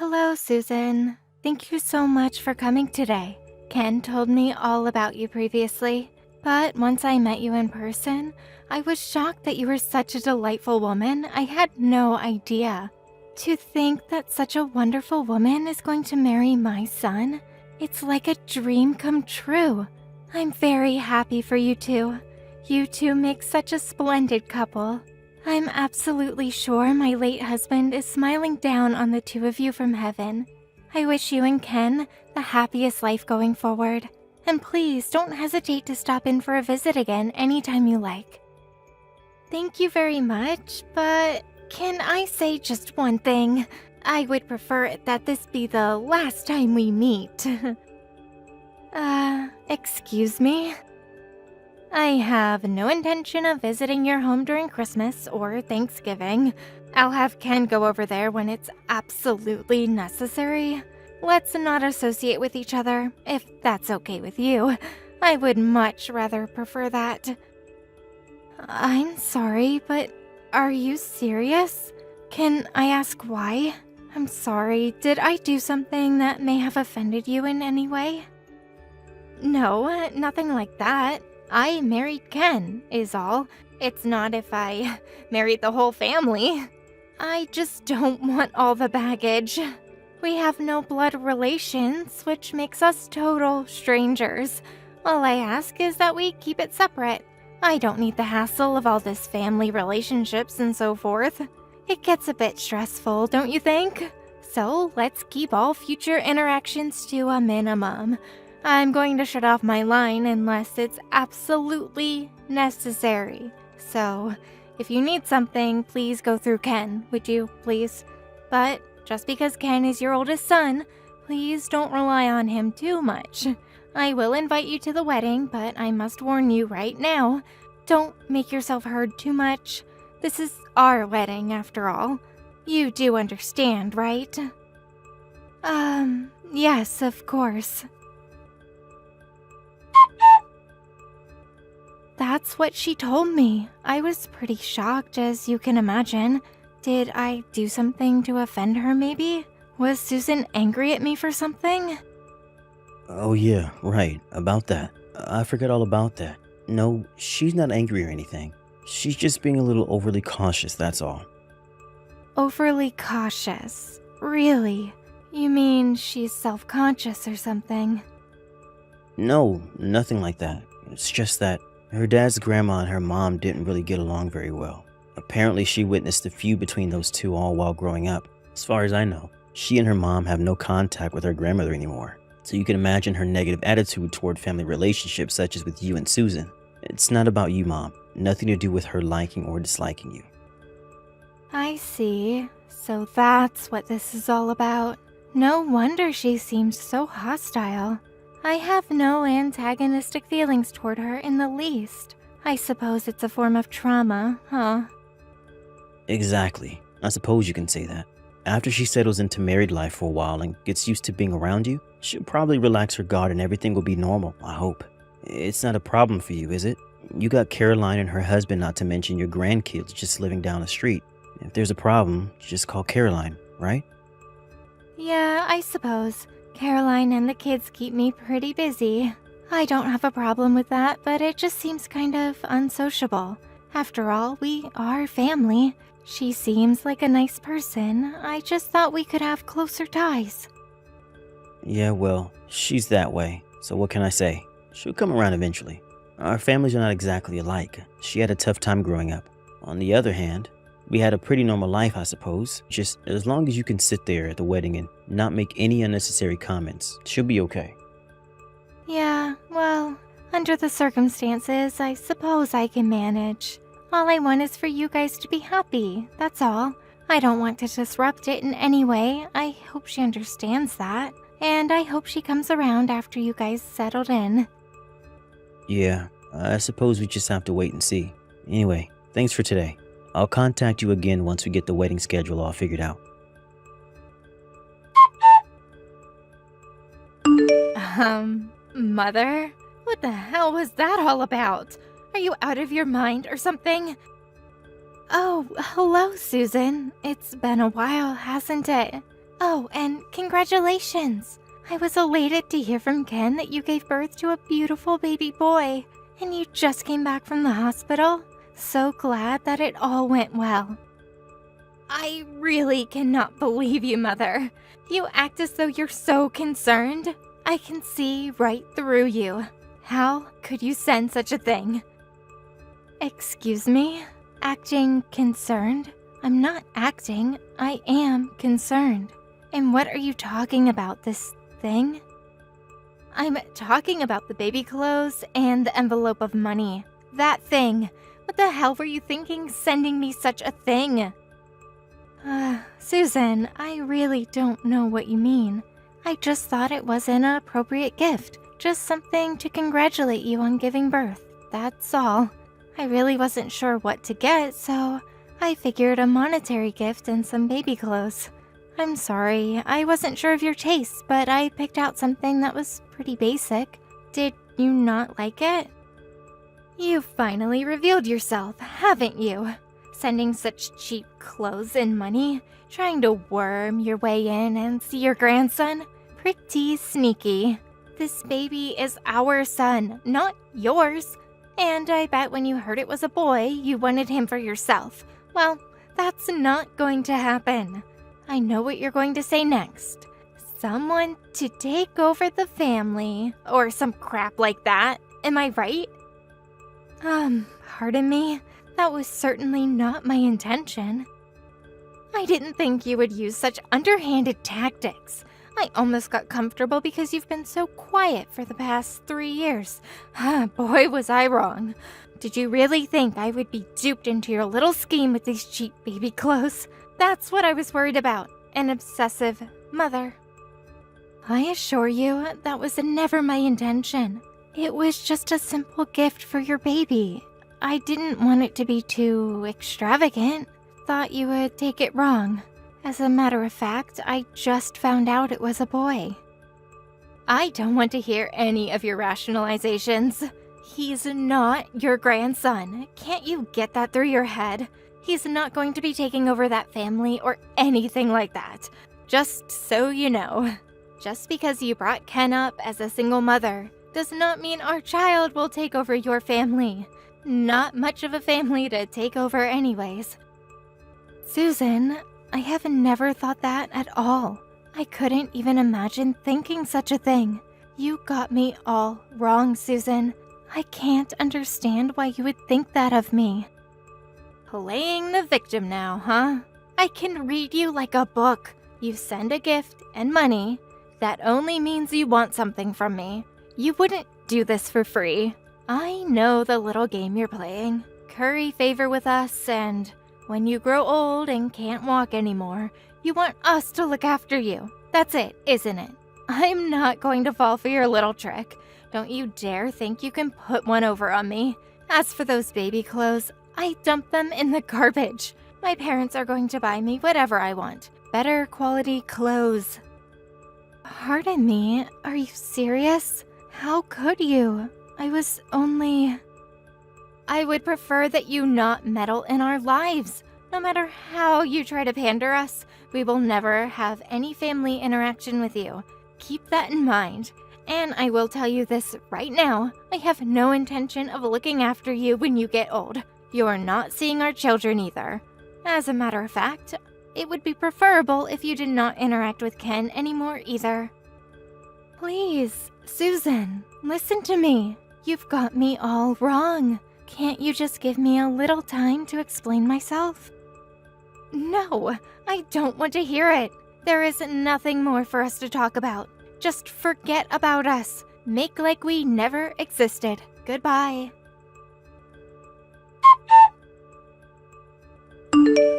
Hello, Susan. Thank you so much for coming today. Ken told me all about you previously, but once I met you in person, I was shocked that you were such a delightful woman. I had no idea. To think that such a wonderful woman is going to marry my son, it's like a dream come true. I'm very happy for you two. You two make such a splendid couple. I'm absolutely sure my late husband is smiling down on the two of you from heaven. I wish you and Ken the happiest life going forward. And please don't hesitate to stop in for a visit again anytime you like. Thank you very much, but can I say just one thing? I would prefer that this be the last time we meet. Excuse me? I have no intention of visiting your home during Christmas or Thanksgiving. I'll have Ken go over there when it's absolutely necessary. Let's not associate with each other, if that's okay with you. I would much rather prefer that. I'm sorry, but are you serious? Can I ask why? I'm sorry, did I do something that may have offended you in any way? No, nothing like that. I married Ken, is all. It's not if I married the whole family. I just don't want all the baggage. We have no blood relations, which makes us total strangers. All I ask is that we keep it separate. I don't need the hassle of all this family relationships and so forth. It gets a bit stressful, don't you think? So let's keep all future interactions to a minimum. I'm going to shut off my line unless it's absolutely necessary. So, if you need something, please go through Ken, would you, please? But just because Ken is your oldest son, please don't rely on him too much. I will invite you to the wedding, but I must warn you right now, don't make yourself heard too much. This is our wedding, after all. You do understand, right? Yes, of course. That's what she told me. I was pretty shocked, as you can imagine. Did I do something to offend her, maybe? Was Susan angry at me for something? Oh yeah, right, about that. I forgot all about that. No, she's not angry or anything. She's just being a little overly cautious, that's all. Overly cautious? Really? You mean she's self-conscious or something? No, nothing like that. It's just that her dad's grandma and her mom didn't really get along very well. Apparently she witnessed a feud between those two all while growing up. As far as I know, she and her mom have no contact with her grandmother anymore. So you can imagine her negative attitude toward family relationships such as with you and Susan. It's not about you, Mom. Nothing to do with her liking or disliking you. I see. So that's what this is all about. No wonder she seemed so hostile. I have no antagonistic feelings toward her in the least. I suppose it's a form of trauma, huh? Exactly. I suppose you can say that. After she settles into married life for a while and gets used to being around you, she'll probably relax her guard and everything will be normal, I hope. It's not a problem for you, is it? You got Caroline and her husband, not to mention your grandkids just living down the street. If there's a problem, just call Caroline, right? Yeah, I suppose. Caroline and the kids keep me pretty busy. I don't have a problem with that, but it just seems kind of unsociable. After all, we are family. She seems like a nice person. I just thought we could have closer ties. Yeah, well, she's that way, so what can I say? She'll come around eventually. Our families are not exactly alike. She had a tough time growing up. On the other hand, we had a pretty normal life, I suppose. Just as long as you can sit there at the wedding and not make any unnecessary comments, she'll be okay. Yeah, well, under the circumstances, I suppose I can manage. All I want is for you guys to be happy, that's all. I don't want to disrupt it in any way. I hope she understands that. And I hope she comes around after you guys settled in. Yeah, I suppose we just have to wait and see. Anyway, thanks for today. I'll contact you again once we get the wedding schedule all figured out. Mother? What the hell was that all about? Are you out of your mind or something? Oh, hello, Susan. It's been a while, hasn't it? Oh, and congratulations! I was elated to hear from Ken that you gave birth to a beautiful baby boy, and you just came back from the hospital. So glad that it all went well. I really cannot believe you, Mother. You act as though you're so concerned. I can see right through you. How could you send such a thing? Excuse me? Acting concerned? I'm not acting. I am concerned. And what are you talking about, this thing? I'm talking about the baby clothes and the envelope of money. That thing. What the hell were you thinking sending me such a thing? Susan, I really don't know what you mean. I just thought it was an appropriate gift. Just something to congratulate you on giving birth. That's all. I really wasn't sure what to get, so I figured a monetary gift and some baby clothes. I'm sorry, I wasn't sure of your taste, but I picked out something that was pretty basic. Did you not like it? You finally revealed yourself, haven't you? Sending such cheap clothes and money, trying to worm your way in and see your grandson? Pretty sneaky. This baby is our son, not yours. And I bet when you heard it was a boy, you wanted him for yourself. Well, that's not going to happen. I know what you're going to say next. Someone to take over the family, or some crap like that. Am I right? Pardon me? That was certainly not my intention. I didn't think you would use such underhanded tactics. I almost got comfortable because you've been so quiet for the past 3 years. Boy, was I wrong. Did you really think I would be duped into your little scheme with these cheap baby clothes? That's what I was worried about. An obsessive mother. I assure you, that was never my intention. It was just a simple gift for your baby. I didn't want it to be too extravagant. Thought you would take it wrong. As a matter of fact, I just found out it was a boy. I don't want to hear any of your rationalizations. He's not your grandson. Can't you get that through your head? He's not going to be taking over that family or anything like that. Just so you know. Just because you brought Ken up as a single mother does not mean our child will take over your family. Not much of a family to take over anyways. Susan, I have never thought that at all. I couldn't even imagine thinking such a thing. You got me all wrong, Susan. I can't understand why you would think that of me. Playing the victim now, huh? I can read you like a book. You send a gift and money. That only means you want something from me. You wouldn't do this for free. I know the little game you're playing. Curry favor with us, and when you grow old and can't walk anymore, you want us to look after you. That's it, isn't it? I'm not going to fall for your little trick. Don't you dare think you can put one over on me. As for those baby clothes, I dumped them in the garbage. My parents are going to buy me whatever I want. Better quality clothes. Pardon me, are you serious? How could you? I would prefer that you not meddle in our lives. No matter how you try to pander us, we will never have any family interaction with you. Keep that in mind. And I will tell you this right now, I have no intention of looking after you when you get old. You are not seeing our children either. As a matter of fact, it would be preferable if you did not interact with Ken anymore either. Please, Susan, listen to me. You've got me all wrong. Can't you just give me a little time to explain myself? No, I don't want to hear it. There is nothing more for us to talk about. Just forget about us. Make like we never existed. Goodbye.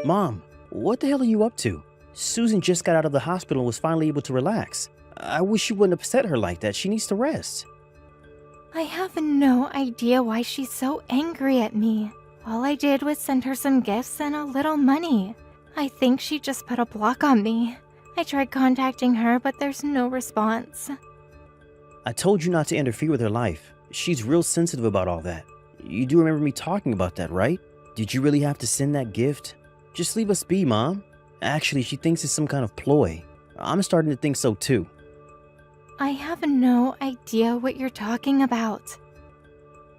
Mom, what the hell are you up to? Susan just got out of the hospital and was finally able to relax. I wish you wouldn't upset her like that. She needs to rest. I have no idea why she's so angry at me. All I did was send her some gifts and a little money. I think she just put a block on me. I tried contacting her, but there's no response. I told you not to interfere with her life. She's real sensitive about all that. You do remember me talking about that, right? Did you really have to send that gift? Just leave us be, Mom. Actually, she thinks it's some kind of ploy. I'm starting to think so too. I have no idea what you're talking about.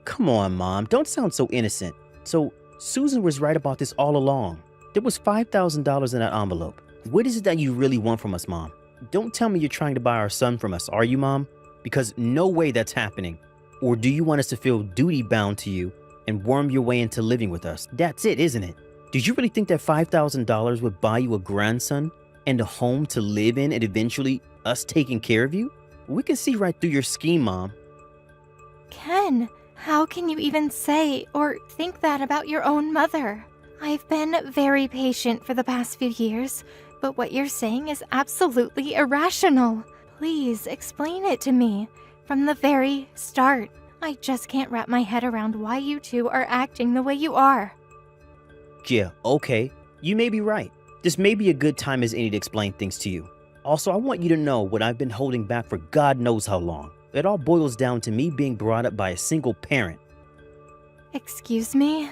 Come on, Mom, don't sound so innocent. So, Susan was right about this all along. There was $5,000 in that envelope. What is it that you really want from us, Mom? Don't tell me you're trying to buy our son from us, are you, Mom? Because no way that's happening. Or do you want us to feel duty-bound to you and worm your way into living with us? That's it, isn't it? Did you really think that $5,000 would buy you a grandson and a home to live in and eventually us taking care of you? We can see right through your scheme, Mom. Ken, how can you even say or think that about your own mother? I've been very patient for the past few years, but what you're saying is absolutely irrational. Please explain it to me from the very start. I just can't wrap my head around why you two are acting the way you are. Yeah, okay. You may be right. This may be a good time as any to explain things to you. Also, I want you to know what I've been holding back for God knows how long. It all boils down to me being brought up by a single parent. Excuse me?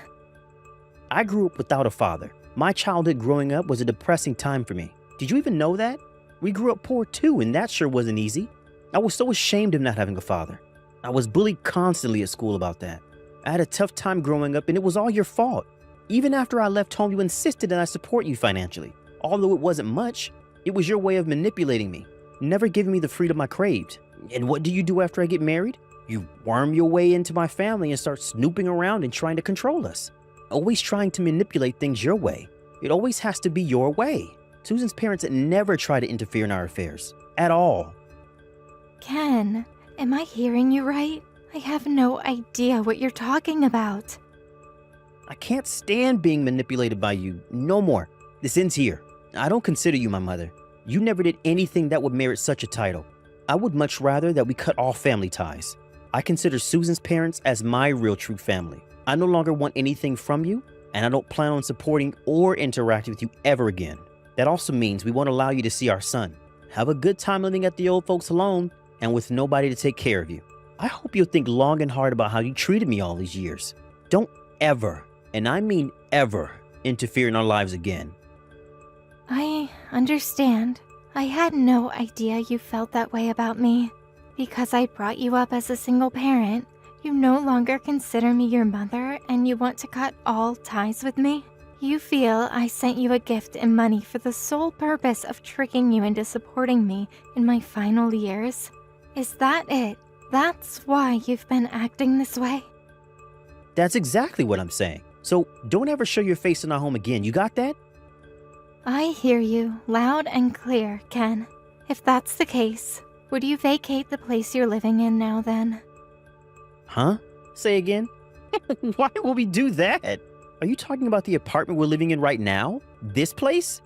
I grew up without a father. My childhood growing up was a depressing time for me. Did you even know that? We grew up poor too, and that sure wasn't easy. I was so ashamed of not having a father. I was bullied constantly at school about that. I had a tough time growing up, and it was all your fault. Even after I left home, you insisted that I support you financially. Although it wasn't much, it was your way of manipulating me, never giving me the freedom I craved. And what do you do after I get married? You worm your way into my family and start snooping around and trying to control us. Always trying to manipulate things your way. It always has to be your way. Susan's parents never try to interfere in our affairs. At all. Ken, am I hearing you right? I have no idea what you're talking about. I can't stand being manipulated by you. No more. This ends here. I don't consider you my mother. You never did anything that would merit such a title. I would much rather that we cut all family ties. I consider Susan's parents as my real true family. I no longer want anything from you, and I don't plan on supporting or interacting with you ever again. That also means we won't allow you to see our son. Have a good time living at the old folks alone and with nobody to take care of you. I hope you'll think long and hard about how you treated me all these years. Don't ever, and I mean ever, interfere in our lives again. I understand. I had no idea you felt that way about me. Because I brought you up as a single parent, you no longer consider me your mother and you want to cut all ties with me? You feel I sent you a gift in money for the sole purpose of tricking you into supporting me in my final years? Is that it? That's why you've been acting this way? That's exactly what I'm saying. So don't ever show your face in our home again. You got that? I hear you loud and clear, Ken. If that's the case, would you vacate the place you're living in now then? Huh? Say again? Why will we do that? Are you talking about the apartment we're living in right now? This place?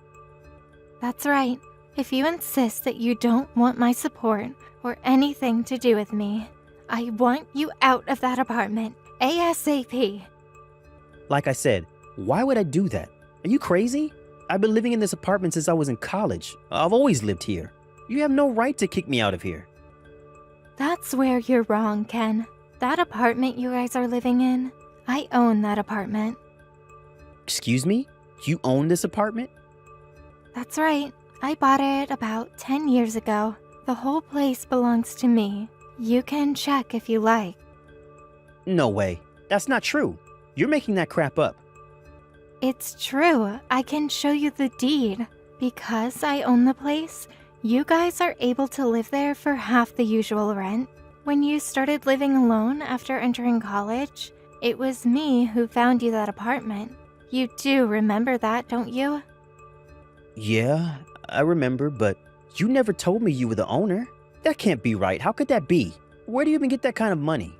That's right. If you insist that you don't want my support or anything to do with me, I want you out of that apartment ASAP. Like I said, why would I do that? Are you crazy? I've been living in this apartment since I was in college. I've always lived here. You have no right to kick me out of here. That's where you're wrong, Ken. That apartment you guys are living in, I own that apartment. Excuse me? You own this apartment? That's right. I bought it about 10 years ago. The whole place belongs to me. You can check if you like. No way. That's not true. You're making that crap up. It's true. I can show you the deed. Because I own the place, you guys are able to live there for half the usual rent. When you started living alone after entering college, it was me who found you that apartment. You do remember that, don't you? Yeah, I remember, but you never told me you were the owner. That can't be right. How could that be? Where do you even get that kind of money?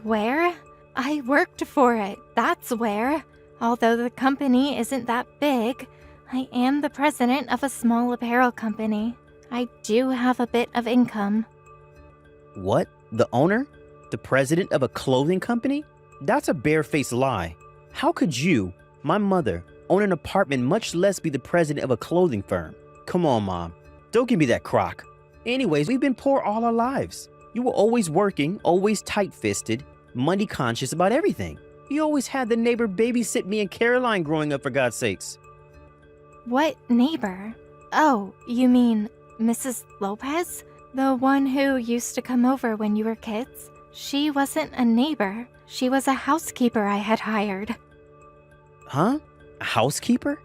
Where? I worked for it, that's where. Although the company isn't that big, I am the president of a small apparel company. I do have a bit of income. What? The owner? The president of a clothing company? That's a barefaced lie. How could you, my mother, own an apartment, much less be the president of a clothing firm? Come on, Mom. Don't give me that crock. Anyways, we've been poor all our lives. You were always working, always tight-fisted, money conscious about everything. You always had the neighbor babysit me and Caroline growing up, for God's sakes. What neighbor? Oh, you mean Mrs. Lopez? The one who used to come over when you were kids? She wasn't a neighbor. She was a housekeeper I had hired. Huh? A housekeeper?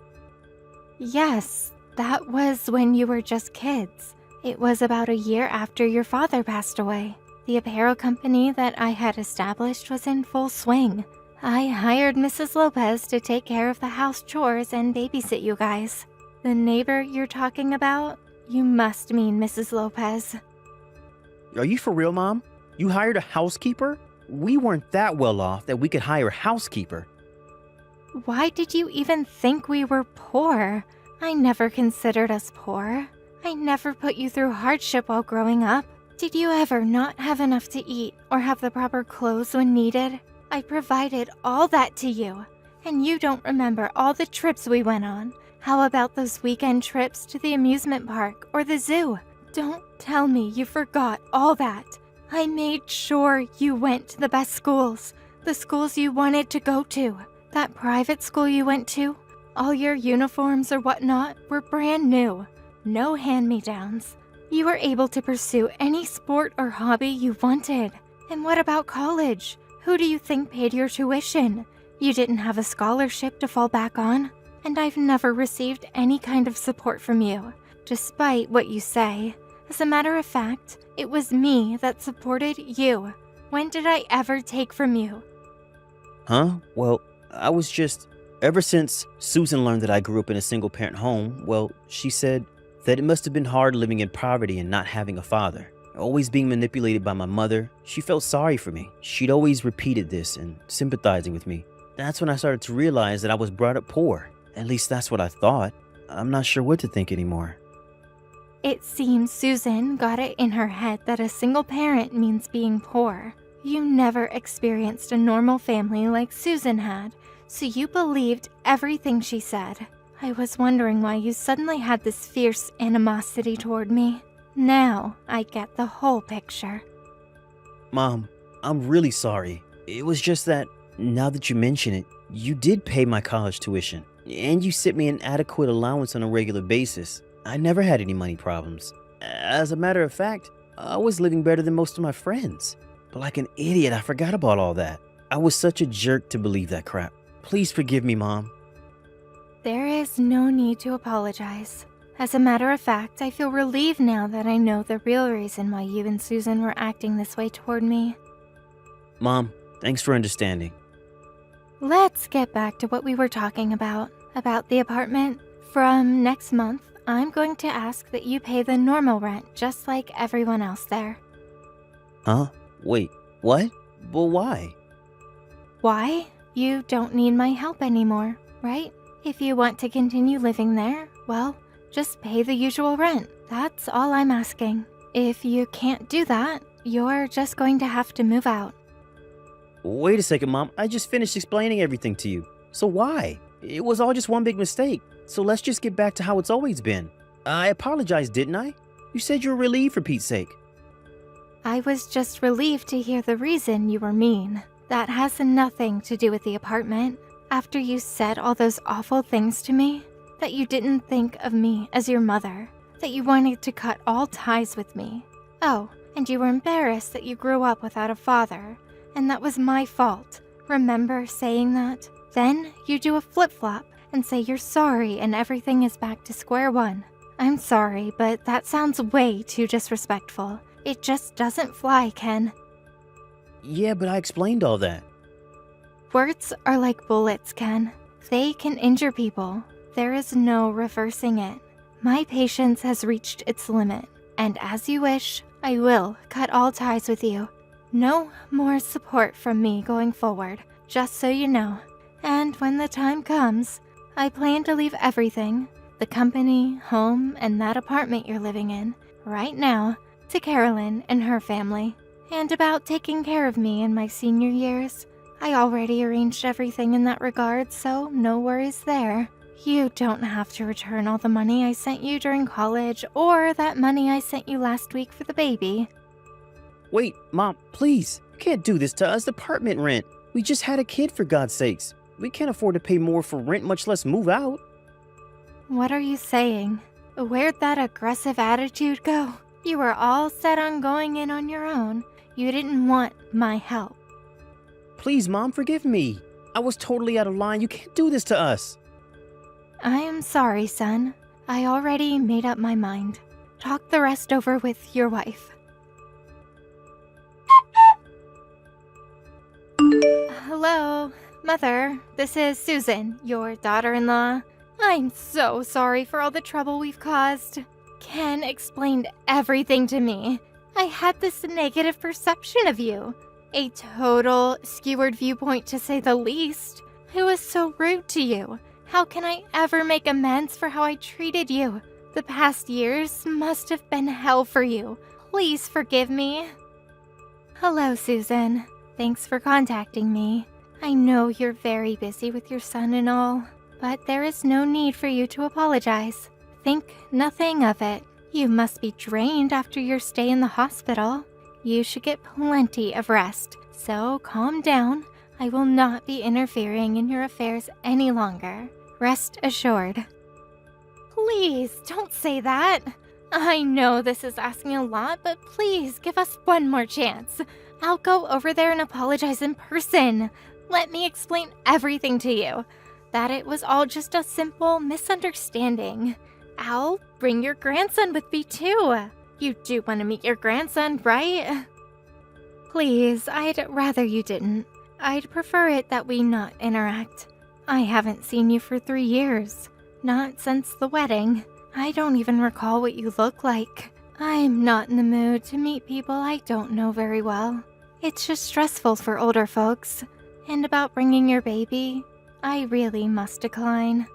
Yes, that was when you were just kids. It was about a year after your father passed away. The apparel company that I had established was in full swing. I hired Mrs. Lopez to take care of the house chores and babysit you guys. The neighbor you're talking about? You must mean Mrs. Lopez. Are you for real, Mom? You hired a housekeeper? We weren't that well off that we could hire a housekeeper. Why did you even think we were poor? I never considered us poor. I never put you through hardship while growing up. Did you ever not have enough to eat or have the proper clothes when needed? I provided all that to you. And you don't remember all the trips we went on. How about those weekend trips to the amusement park or the zoo? Don't tell me you forgot all that. I made sure you went to the best schools, the schools you wanted to go to. That private school you went to, all your uniforms or whatnot were brand new. No hand-me-downs. You were able to pursue any sport or hobby you wanted. And what about college? Who do you think paid your tuition? You didn't have a scholarship to fall back on. And I've never received any kind of support from you, despite what you say. As a matter of fact, it was me that supported you. When did I ever take from you? Huh? Well, I was just... Ever since Susan learned that I grew up in a single-parent home, well, she said that it must have been hard living in poverty and not having a father. Always being manipulated by my mother, she felt sorry for me. She'd always repeated this and sympathizing with me. That's when I started to realize that I was brought up poor. At least that's what I thought. I'm not sure what to think anymore. It seems Susan got it in her head that a single parent means being poor. You never experienced a normal family like Susan had, so you believed everything she said. I was wondering why you suddenly had this fierce animosity toward me. Now I get the whole picture. Mom, I'm really sorry. It was just that, now that you mention it, you did pay my college tuition, and you sent me an adequate allowance on a regular basis. I never had any money problems. As a matter of fact, I was living better than most of my friends. But like an idiot, I forgot about all that. I was such a jerk to believe that crap. Please forgive me, Mom. There is no need to apologize. As a matter of fact, I feel relieved now that I know the real reason why you and Susan were acting this way toward me. Mom, thanks for understanding. Let's get back to what we were talking about the apartment. From next month, I'm going to ask that you pay the normal rent just like everyone else there. Huh? Wait, what? But why? Why? You don't need my help anymore, right? If you want to continue living there, well, just pay the usual rent. That's all I'm asking. If you can't do that, you're just going to have to move out. Wait a second, Mom. I just finished explaining everything to you. So why? It was all just one big mistake. So let's just get back to how it's always been. I apologized, didn't I? You said you were relieved for Pete's sake. I was just relieved to hear the reason you were mean. That has nothing to do with the apartment. After you said all those awful things to me, that you didn't think of me as your mother, that you wanted to cut all ties with me. Oh, and you were embarrassed that you grew up without a father, and that was my fault. Remember saying that? Then you do a flip-flop and say you're sorry and everything is back to square one. I'm sorry, but that sounds way too disrespectful. It just doesn't fly, Ken. Yeah, but I explained all that. Words are like bullets, Ken. They can injure people. There is no reversing it. My patience has reached its limit, and as you wish, I will cut all ties with you. No more support from me going forward, just so you know. And when the time comes, I plan to leave everything, the company, home, and that apartment you're living in, right now, to Carolyn and her family. And about taking care of me in my senior years, I already arranged everything in that regard, so no worries there. You don't have to return all the money I sent you during college or that money I sent you last week for the baby. Wait, Mom, please. You can't do this to us. Apartment rent. We just had a kid, for God's sakes. We can't afford to pay more for rent, much less move out. What are you saying? Where'd that aggressive attitude go? You were all set on going in on your own. You didn't want my help. Please, Mom, forgive me. I was totally out of line. You can't do this to us. I am sorry, son. I already made up my mind. Talk the rest over with your wife. Hello, Mother. This is Susan, your daughter-in-law. I'm so sorry for all the trouble we've caused. Ken explained everything to me. I had this negative perception of you. A total skewered viewpoint, to say the least. I was so rude to you. How can I ever make amends for how I treated you? The past years must have been hell for you. Please forgive me. Hello, Susan. Thanks for contacting me. I know you're very busy with your son and all, but there is no need for you to apologize. Think nothing of it. You must be drained after your stay in the hospital. You should get plenty of rest, so calm down. I will not be interfering in your affairs any longer. Rest assured. Please, don't say that. I know this is asking a lot, but please give us one more chance. I'll go over there and apologize in person. Let me explain everything to you. That it was all just a simple misunderstanding. I'll bring your grandson with me too. You do want to meet your grandson, right? Please, I'd rather you didn't. I'd prefer it that we not interact. I haven't seen you for 3 years. Not since the wedding. I don't even recall what you look like. I'm not in the mood to meet people I don't know very well. It's just stressful for older folks. And about bringing your baby, I really must decline.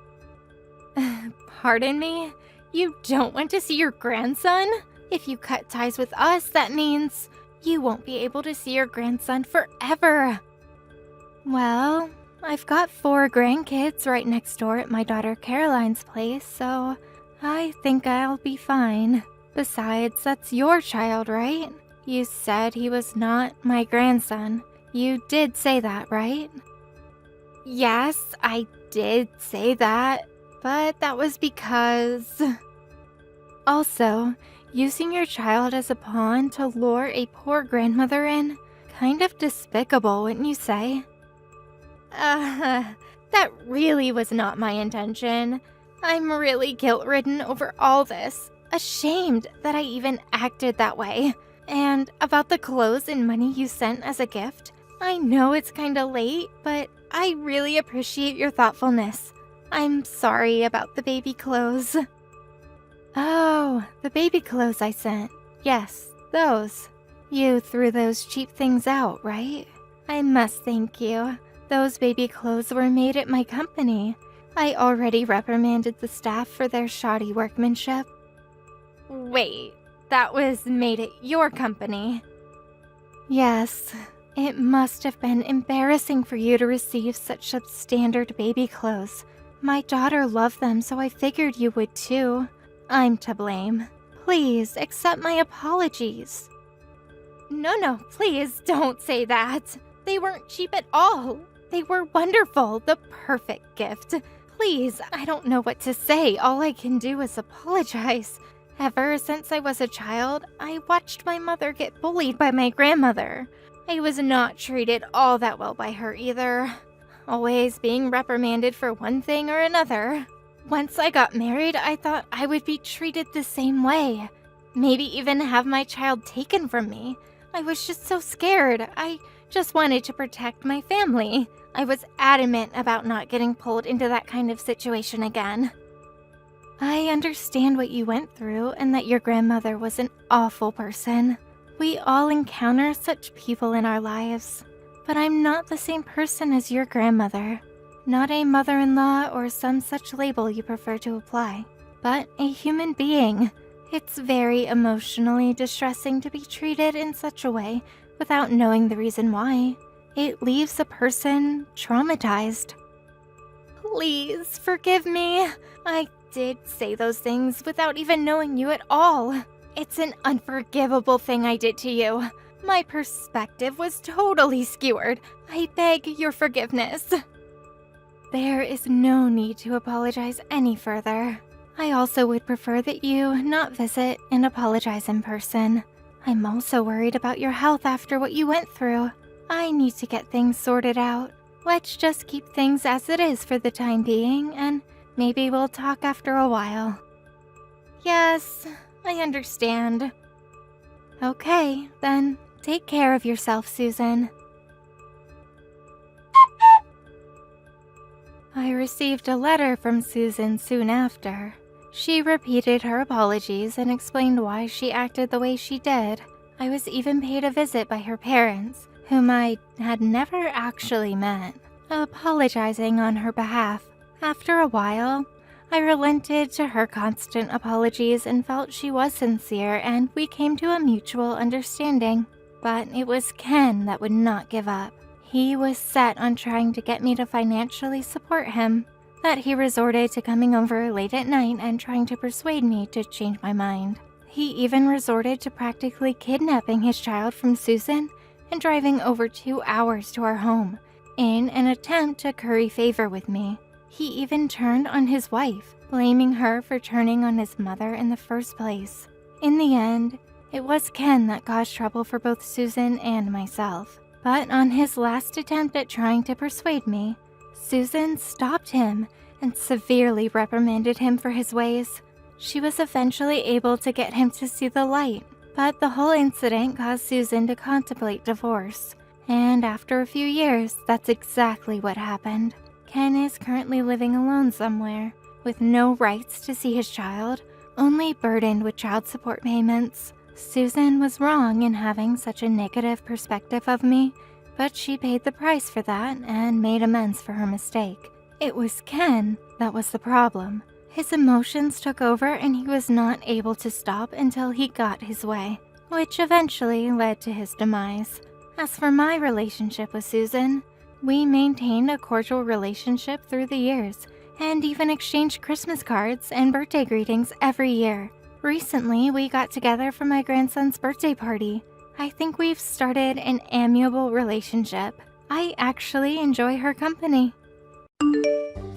Pardon me? You don't want to see your grandson? If you cut ties with us, that means you won't be able to see your grandson forever. Well, I've got 4 grandkids right next door at my daughter Caroline's place, so I think I'll be fine. Besides, that's your child, right? You said he was not my grandson. You did say that, right? Yes, I did say that, but that was because... Also, using your child as a pawn to lure a poor grandmother in? Kind of despicable, wouldn't you say? That really was not my intention. I'm really guilt-ridden over all this. Ashamed that I even acted that way. And about the clothes and money you sent as a gift, I know it's kinda late, but I really appreciate your thoughtfulness. I'm sorry about the baby clothes. Oh, the baby clothes I sent. Yes, those. You threw those cheap things out, right? I must thank you. Those baby clothes were made at my company. I already reprimanded the staff for their shoddy workmanship. Wait, that was made at your company? Yes, it must have been embarrassing for you to receive such substandard baby clothes. My daughter loved them, so I figured you would too. I'm to blame. Please accept my apologies. No, please don't say that. They weren't cheap at all. They were wonderful, the perfect gift. Please, I don't know what to say. All I can do is apologize. Ever since I was a child, I watched my mother get bullied by my grandmother. I was not treated all that well by her either. Always being reprimanded for one thing or another. Once I got married, I thought I would be treated the same way. Maybe even have my child taken from me. I was just so scared. I just wanted to protect my family. I was adamant about not getting pulled into that kind of situation again. I understand what you went through and that your grandmother was an awful person. We all encounter such people in our lives. But I'm not the same person as your grandmother. Not a mother-in-law or some such label you prefer to apply, but a human being. It's very emotionally distressing to be treated in such a way without knowing the reason why. It leaves a person traumatized. Please forgive me. I did say those things without even knowing you at all. It's an unforgivable thing I did to you. My perspective was totally skewered. I beg your forgiveness. There is no need to apologize any further. I also would prefer that you not visit and apologize in person. I'm also worried about your health after what you went through. I need to get things sorted out. Let's just keep things as it is for the time being, and maybe we'll talk after a while. Yes, I understand. Okay, then take care of yourself, Susan. I received a letter from Susan soon after. She repeated her apologies and explained why she acted the way she did. I was even paid a visit by her parents, whom I had never actually met, apologizing on her behalf. After a while, I relented to her constant apologies and felt she was sincere, and we came to a mutual understanding. But it was Ken that would not give up. He was set on trying to get me to financially support him, that he resorted to coming over late at night and trying to persuade me to change my mind. He even resorted to practically kidnapping his child from Susan and driving over 2 hours to our home in an attempt to curry favor with me. He even turned on his wife, blaming her for turning on his mother in the first place. In the end, it was Ken that caused trouble for both Susan and myself. But on his last attempt at trying to persuade me, Susan stopped him and severely reprimanded him for his ways. She was eventually able to get him to see the light, but the whole incident caused Susan to contemplate divorce. And after a few years, that's exactly what happened. Ken is currently living alone somewhere, with no rights to see his child, only burdened with child support payments. Susan was wrong in having such a negative perspective of me, but she paid the price for that and made amends for her mistake. It was Ken that was the problem. His emotions took over and he was not able to stop until he got his way, which eventually led to his demise. As for my relationship with Susan, we maintained a cordial relationship through the years and even exchanged Christmas cards and birthday greetings every year. Recently, we got together for my grandson's birthday party. I think we've started an amiable relationship. I actually enjoy her company.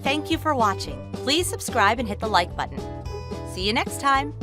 Thank you for watching. Please subscribe and hit the like button. See you next time.